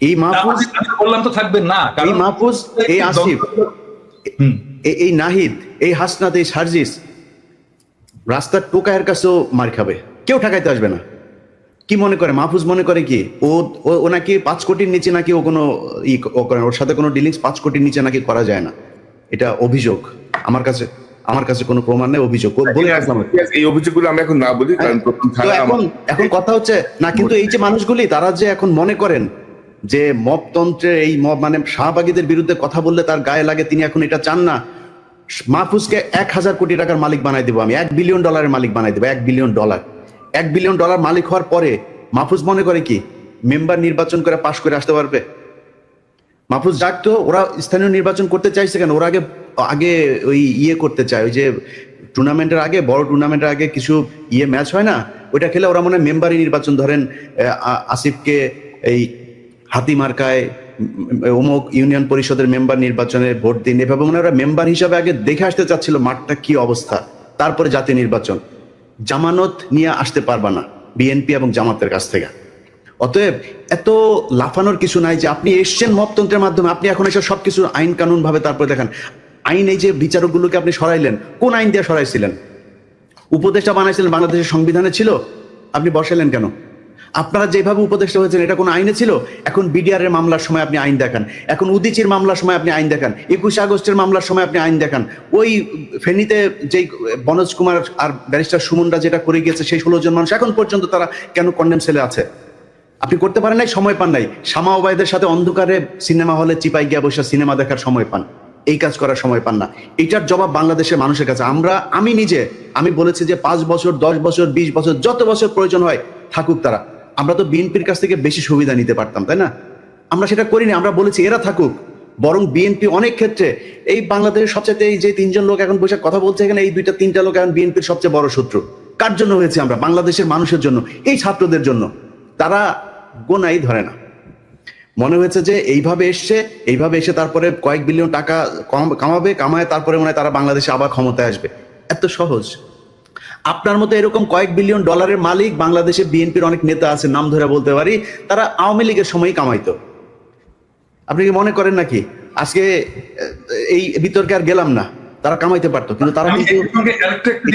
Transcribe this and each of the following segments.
এই মাহফুজ, বললাম তো থাকবেন না, এই মাহফুজ, এই আসিফ, এই নাহিদ, এই হাসনাত, এই সার্জিস রাস্তার টোকায়ের কাছেও মার খাবে, কেউ ঠেকাইতে আসবে না। কি মনে করে মাহফুজ? মনে করে কি ও নাকি 5 কোটির নিচে নাকি ও কোনো করে, ওর সাথে কোনো ডিলিংস 5 কোটির নিচে নাকি করা যায় না। এটা অভিযোগ, আমার কাছে কোনো প্রমাণ নেই, অভিযোগ বলে রাখলাম। এই অভিযোগগুলো আমরা এখন না বলি, কারণ এখন কথা হচ্ছে না, কিন্তু এই যে মানুষগুলি তারা যে এখন মনে করেন যে মবতন্ত্রে এই মব মানে শাহবাগীদের বিরুদ্ধে কথা বললে তার গায়ে লাগে, তিনি এখন এটা চান না। মাহফুজকে 1000 কোটি টাকার মালিক বানাই দেবো আমি, $1 বিলিয়ন মালিক বানাই দেবো। $1 বিলিয়ন, $1 বিলিয়ন মালিক হওয়ার পরে মাহফুজ মনে করে কি মেম্বার নির্বাচন করে পাশ করে আসতে পারবে? মাহফুজ ডাকতো, ওরা স্থানীয় নির্বাচন করতে চাইছে কেন? ওরা আগে ওই করতে চায়, ওই যে টুর্নামেন্টের আগে, বড় টুর্নামেন্টের আগে কিছু ম্যাচ হয় না, ওইটা খেলে ওরা মনে হয় মেম্বারই নির্বাচন, ধরেন আসিফকে এই হাতি মার্কায় অমুক ইউনিয়ন পরিষদের মেম্বার নির্বাচনে ভোট দিন, এভাবে মনে হয় ওরা মেম্বার হিসাবে আগে দেখে আসতে চাচ্ছিল মাঠটা কি অবস্থা, তারপরে জাতীয় নির্বাচন। জামানত নিয়ে আসতে পারবা না বিএনপি এবং জামাতের কাছ থেকে। অতএব এত লাফানোর কিছু নাই যে আপনি এসছেন মপতন্ত্রের মাধ্যমে, আপনি এখন এসে সবকিছু আইন কানুন ভাবে তারপরে দেখান। আইন, এই যে বিচারকগুলোকে আপনি সরাইলেন, কোন আইন দিয়ে সরাইছিলেন? উপদেষ্টা বানাইছিলেন, বাংলাদেশের সংবিধানে ছিল, আপনি বসাইলেন কেন? আপনারা যেভাবে উপদেষ্টা হয়েছেন এটা কোন আইনে ছিল? এখন বিডিআর এর মামলার সময় আপনি আইন দেখান, এখন উদিচির মামলার সময় আপনি আইন দেখান, 21 আগস্টের মামলার সময় আপনি আইন দেখান, ওই ফেনীতে যেই বনোজ কুমার আর ব্যারিস্টার সুমনরা যেটা করে গিয়েছে সেই 16 জন মানুষ এখন পর্যন্ত তারা কেন কন্ডেম সেলে আছে? আপনি করতে পারেন নাই, সময় পান নাই। শামা ওবায়দের সাথে অন্ধকারে সিনেমা হলে চিপাই গিয়া বসে সিনেমা দেখার সময় পান, এই কাজ করার সময় পান না। এটার জবাব বাংলাদেশের মানুষের কাছে। আমি বলেছি যে 5 বছর, 10 বছর, 20 বছর, যত বছর প্রয়োজন হয় থাকুক তারা। আমরা তো বিএনপির কাছ থেকে বেশি সুবিধা নিতে পারতাম, তাই না? আমরা সেটা করিনি, আমরা বলেছি এরা থাকুক। বরং বিএনপি অনেক ক্ষেত্রে এই বাংলাদেশের সবচেয়ে, এই যে 3 জন লোক এখন বসে কথা বলছে এখানে, এই 2-3টা লোক এখন বিএনপির সবচেয়ে বড় শত্রু। কার জন্য হয়েছে? আমরা বাংলাদেশের মানুষের জন্য, এই ছাত্রদের জন্য। তারা গোনাই ধরে না, মনে হয়েছে যে এইভাবে এসে তারপরে কয়েক বিলিয়ন টাকা কামায় তারপরে মনে হয় তারা বাংলাদেশে আবার ক্ষমতায় আসবে। এত সহজ? আপনার মতো এরকম কয়েক বিলিয়ন ডলারের মালিক বাংলাদেশে বিএনপির অনেক নেতা আছে, নাম ধরে বলতে পারি, তারা আওয়ামী লীগের সময় কামাইতো। আপনি কি মনে করেন নাকি আজকে এই বিতর্কে আর গেলাম না, তারা কামাইতে পারতো, কিন্তু তারা কিন্তু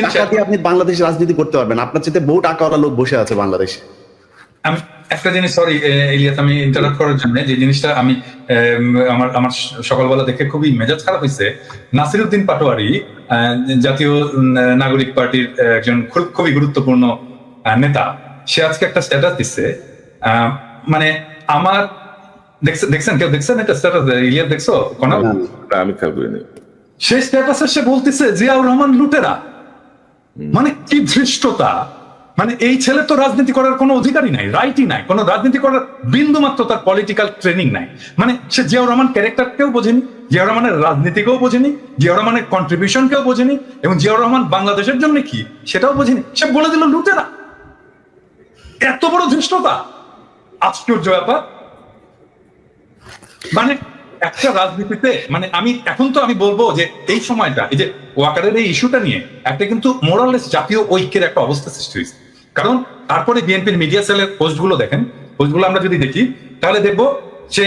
টাকা দিয়ে আপনি বাংলাদেশে রাজনীতি করতে পারবেন। আপনার চেয়ে বহু টাকাওয়ালা লোক বসে আছে বাংলাদেশে। আমি একটা জিনিস, সরি ইলিয়াস, আমি ইন্টারাপ্ট করার জন্য, যে জিনিসটা আমি আমার সকালবেলা দেখে খুবই মেজাজ খারাপ হয়েছে। নাসিরউদ্দিন পাটোয়ারি, জাতীয় নাগরিক পার্টির একজন খুবই গুরুত্বপূর্ণ নেতা, সে আজকে একটা স্ট্যাটাস দিচ্ছে, মানে আমার দেখছেন, কেউ দেখছেন এটা স্ট্যাটাস? ইলিয়াস দেখছো? আমি খেয়াল করিনি। সেই স্ট্যাটাসে সে বলতেছে জিয়াউর রহমান লুটেরা। মানে কি ধৃষ্টতা! মানে এই ছেলে তো রাজনীতি করার কোনো অধিকারই নাই, রাইটই নাই, কোনো রাজনীতি করার বিন্দু মাত্র তার পলিটিক্যাল ট্রেনিং নাই। মানে সে জিয়াউর রহমান ক্যারেক্টারকেও বোঝেনি, জিয়াউর রহমানের রাজনীতিকেও বোঝেনি, জিয়াউর রহমানের কন্ট্রিবিউশনকেও বোঝেনি, এবং জিয়াউর রহমান বাংলাদেশের জন্য কি সেটাও বোঝেনি। সে বলে দিল লুটেরা। এত বড় ধৃষ্টতা! আশ্চর্য ব্যাপার। মানে একটা রাজনীতিতে, মানে আমি বলবো যে এই সময়টা, এই যে ওয়াকারের এই ইস্যুটা নিয়ে একটা কিন্তু মোরাললেস জাতীয় ঐক্যের একটা অবস্থা সৃষ্টি হয়েছে। কারণ তারপরে বিএনপির মিডিয়া সেলের পোস্টগুলো দেখেন, পোস্টগুলো আমরা যদি দেখি তাহলে দেখবো সে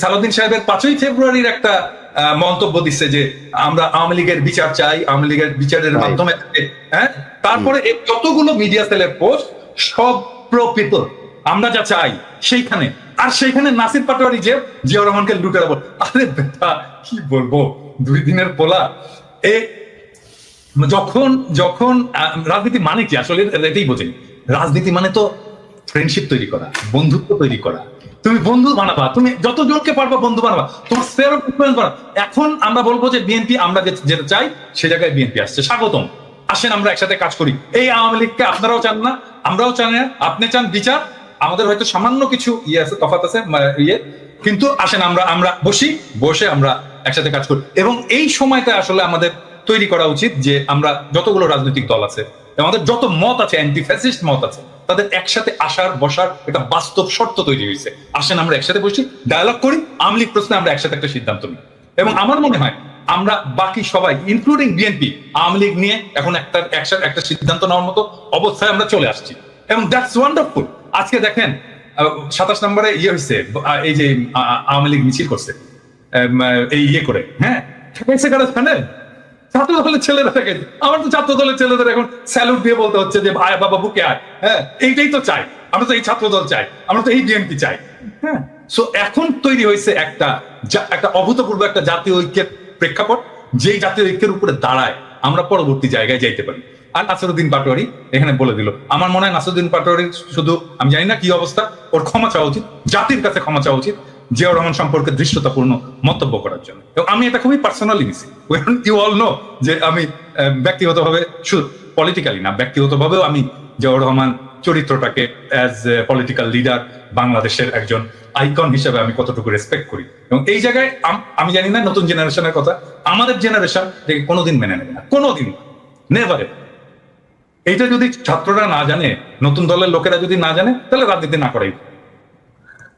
সালাউদ্দিন সাহেবের 5ই ফেব্রুয়ারির একটা মন্তব্য দিচ্ছে যে আমরা আওয়ামী লীগের বিচার চাই, আওয়ামী লীগের বিচারের মাধ্যমে, হ্যাঁ। তারপরে যতগুলো মিডিয়া সেলের পোস্ট সব প্রকৃত আমরা যা চাই সেইখানে, আর সেইখানে নাসির পাটোয়ারি যে জিয়াউর রহমানকে লুটেরা বল। আরে বেটা, কি বলবো, 2 দিনের পোলা। যখন রাজনীতি মানে কি আসলে এটাই বোঝেনি। রাজনীতি মানে তো ফ্রেন্ডশিপ তৈরি করা, বন্ধুত্ব তৈরি করা। তুমি বন্ধু বানাবা, তুমি যত জনকে পারবা বন্ধু বানাবা, তোমার স্পেয়ার অফ ইনফ্লুয়েন্স বানাবা। এখন আমরা বলবো যে বিএনপি, আমরা যেটা চাই সে জায়গায় বিএনপি আসছে, স্বাগতম, আসেন আমরা একসাথে কাজ করি। এই আওয়ামী লীগকে আপনারাও চান না, আমরাও চান না। আপনি চান বিচার, আমাদের হয়তো সামান্য কিছু আছে, তফাৎ আছে, কিন্তু আসেন আমরা বসে আমরা একসাথে কাজ করি। এবং এই সময়টা আসলে আমাদের তৈরি করা উচিত যে আমরা যতগুলো রাজনৈতিক দল আছে, আমাদের যত মত আছে, অ্যান্টি ফ্যাসিস্ট মত আছে, তাদের একসাথে বসার একটা বাস্তব শর্ত তৈরি হয়েছে। আসেন আমরা একসাথে বসি, ডায়ালগ করি, আওয়ামী লীগ প্রশ্নে আমরা একসাথে একটা সিদ্ধান্ত নিই। এবং আমার মনে হয় আমরা বাকি সবাই ইনক্লুডিং বিএনপি আওয়ামী লীগ নিয়ে এখন একটা সিদ্ধান্ত নেওয়ার মতো অবস্থায় আমরা চলে আসছি, এবং দ্যাটস ওয়ান্ডারফুল। আজকে দেখেন 27 নম্বরে ইয়ে হয়েছে, এই যে আওয়ামী লীগ মিছিল করছে এই ইয়ে করে, হ্যাঁ ঠেকাইছে কারা জানেন? ছাত্র দলের ছেলেরা ঠেকাইছে। আমার তো ছাত্র দলের ছেলেদের এখন স্যালুট দিয়ে বলতে হচ্ছে যে ভাই বাবা বুকে আয়, হ্যাঁ এইটাই তো চাই আমরা, তো এই ছাত্র দল চাই আমরা, তো এই বিএনপি চাই। হ্যাঁ, সো এখন তৈরি হয়েছে একটা অভূতপূর্ব একটা জাতীয় ঐক্যের প্রেক্ষাপট, যেই জাতীয় ঐক্যের উপরে দাঁড়ায় আমরা পরবর্তী জায়গায় যাইতে পারি। আর নাসিরউদ্দিন পাটোয়ারি এখানে বলে দিল, আমার মনে হয় নাসিরউদ্দিন পাটোয়ারির শুধু, আমি জানি না কি অবস্থা, ওর ক্ষমা চাওয়া উচিত, জাতির কাছে ক্ষমা চাওয়া উচিত জিয়াউর রহমান সম্পর্কে দৃশ্যতাপূর্ণ মন্তব্য করার জন্য। এবং আমি এটা খুবই পার্সোনালি নিছি, ইউ অল নো যে আমি ব্যক্তিগতভাবে, শুধু পলিটিক্যালি না, ব্যক্তিগতভাবেও আমি জিয়াউর রহমান চরিত্রটাকে অ্যাজ পলিটিক্যাল লিডার, বাংলাদেশের একজন আইকন হিসেবে আমি কতটুকু রেসপেক্ট করি। এবং এই জায়গায় আমি জানি না নতুন জেনারেশনের কথা, আমাদের জেনারেশন থেকে কোনোদিন মেনে নেবে না, কোনোদিন নেভার। এইটা যদি ছাত্ররা না জানে, নতুন দলের লোকেরা যদি না জানে, তাহলে রাজনীতি না করাই।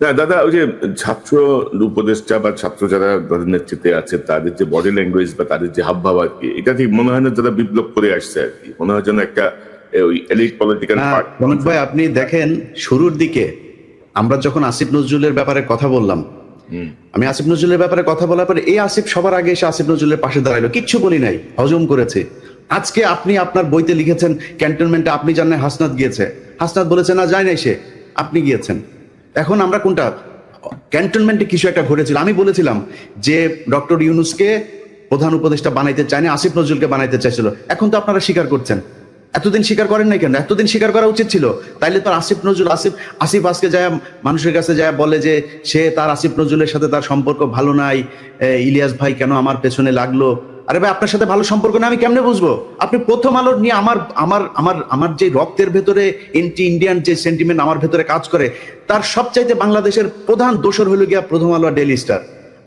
না দাদা, ওই যে ছাত্র উপদেষ্টা বা ছাত্র যারা তাদের নেতৃত্বে আছে, তাদের যে বডি ল্যাঙ্গুয়েজ বা তাদের যে হাবভাব আর কি, এটা ঠিক মনে হয় না যারা বিপ্লব করে আসছে আর কি, মনে হয় যেন একটা ওই এলিট পলিটিক্যাল পার্টি। মনোজ ভাই, আপনি দেখেন শুরুর দিকে আমরা যখন আসিফ নজরুলের ব্যাপারে কথা বললাম, আমি আসিফ নজরুলের ব্যাপারে কথা বলার পরে এই আসিফ সবার আগে এসে আসিফ নজরুলের পাশে দাঁড়াইলো, কিচ্ছু বলি নাই, হজম করেছে। আজকে আপনি আপনার বইতে লিখেছেন ক্যান্টনমেন্টে আপনি জানেন হাসনাত গিয়েছে, হাসনাত বলেছে না যায় নাই সে, আপনি গিয়েছেন। এখন আমরা কোনটা, ক্যান্টনমেন্টে কিছু একটা ঘটেছিল, আমি বলেছিলাম যে ডক্টর ইউনূসকে প্রধান উপদেষ্টা বানাইতে চায়নি, আসিফ নজরুলকে বানাইতে চাইছিল। এখন তো আপনারা স্বীকার করছেন, এতদিন স্বীকার করেন নাই কেন? এতদিন স্বীকার করা উচিত ছিল। তাইলে তো আসিফ নজরুল, আসিফ আজকে যায় মানুষের কাছে যায় বলে যে সে তার আসিফ নজরুলের সাথে তার সম্পর্ক ভালো নাই, ইলিয়াস ভাই কেন আমার পেছনে লাগলো। আরে ভাই, আপনার সাথে ভালো সম্পর্ক না আমি কেমনে বুঝবো? আপনি প্রথম আলো নিয়ে আমার যে রক্তের ভেতরে এন্টি ইন্ডিয়ান যে সেন্টিমেন্ট আমার ভেতরে কাজ করে, তার সবচাইতে বাংলাদেশের প্রধান দোষর হলো গিয়া প্রথম আলো আর ডেইলি স্টার।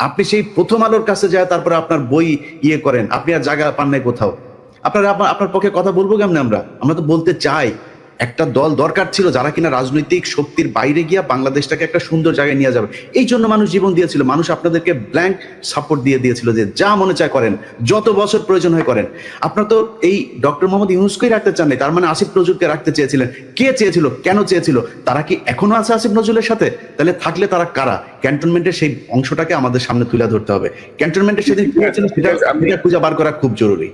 আপনি সেই প্রথম আলোর কাছে যায় তারপরে আপনার বই ইয়ে করেন, আপনি আর জায়গা পান নাই কোথাও। আপনার পক্ষে কথা বলবো কেমনে? আমরা তো বলতে চাই একটা দল দরকার ছিল যারা কিনা রাজনৈতিক শক্তির বাইরে গিয়া বাংলাদেশটাকে একটা সুন্দর জায়গায় নিয়ে যাবে। এই জন্য মানুষ জীবন দিয়েছিল, মানুষ আপনাদেরকে ব্ল্যাঙ্ক সাপোর্ট দিয়েছিল যে যা মনে চায় করেন, যত বছর প্রয়োজন হয় করেন। আপনার তো এই ডক্টর মোহাম্মদ ইউনূসকেই রাখতে চান নাই, তার মানে আসিফ নজরুলকে রাখতে চেয়েছিলেন। কে চেয়েছিল, কেন চেয়েছিল? তারা কি এখনো আছে আসিফ নজরুলের সাথে? তাহলে থাকলে তারা কারা? ক্যান্টনমেন্টের সেই অংশটাকে আমাদের সামনে তুলে ধরতে হবে। ক্যান্টনমেন্টের সেদিন কি হয়েছিল সেটা খুঁজে বার করা খুব জরুরি।